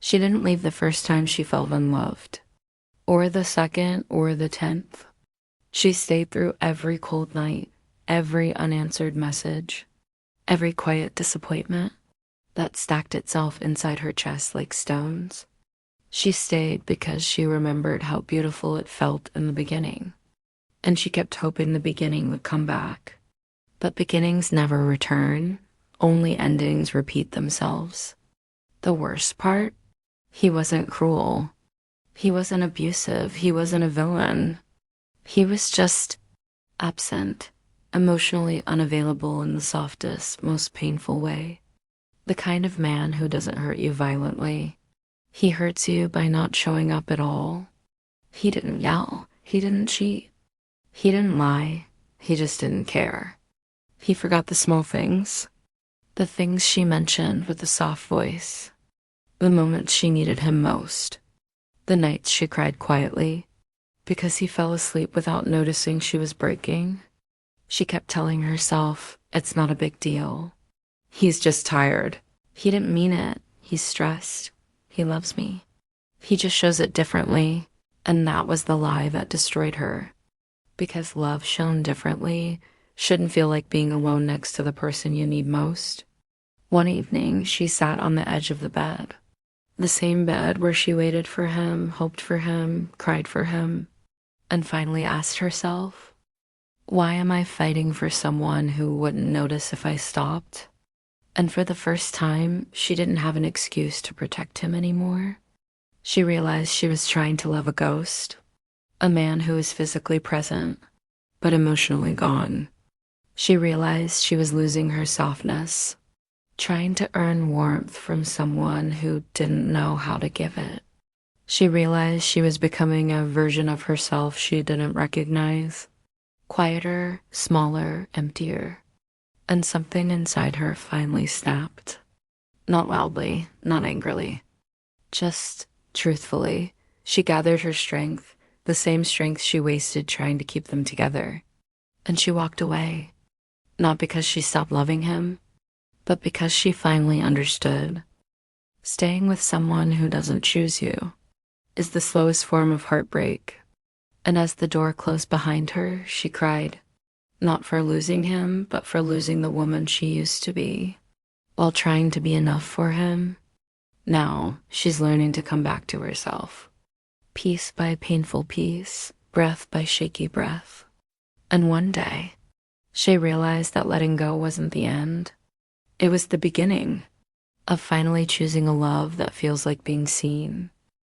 She didn't leave the first time she felt unloved, or the second, or the 10th. She stayed through every cold night, every unanswered message, every quiet disappointment that stacked itself inside her chest like stones. She stayed because she remembered how beautiful it felt in the beginning, and she kept hoping the beginning would come back. But beginnings never return, only endings repeat themselves. The worst part? He wasn't cruel. He wasn't abusive. He wasn't a villain. He was just absent, emotionally unavailable in the softest, most painful way. The kind of man who doesn't hurt you violently. He hurts you by not showing up at all. He didn't yell. He didn't cheat. He didn't lie. He just didn't care. He forgot the small things. The things she mentioned with a soft voice. The moments she needed him most. The nights she cried quietly because he fell asleep without noticing she was breaking. She kept telling herself, it's not a big deal. He's just tired. He didn't mean it. He's stressed. He loves me. He just shows it differently. And that was the lie that destroyed her. Because love shown differently shouldn't feel like being alone next to the person you need most. One evening, she sat on the edge of the bed. The same bed where she waited for him, hoped for him, cried for him, and finally asked herself, why am I fighting for someone who wouldn't notice if I stopped? And for the first time, she didn't have an excuse to protect him anymore. She realized she was trying to love a ghost, a man who was physically present, but emotionally gone. She realized she was losing her softness, trying to earn warmth from someone who didn't know how to give it. She realized she was becoming a version of herself she didn't recognize, quieter, smaller, emptier. And something inside her finally snapped. Not loudly, not angrily. Just truthfully, she gathered her strength, the same strength she wasted trying to keep them together. And she walked away. Not because she stopped loving him, but because she finally understood. Staying with someone who doesn't choose you is the slowest form of heartbreak. And as the door closed behind her, she cried. Not for losing him, but for losing the woman she used to be. While trying to be enough for him, now she's learning to come back to herself. Piece by painful piece, breath by shaky breath. And one day, she realized that letting go wasn't the end. It was the beginning of finally choosing a love that feels like being seen,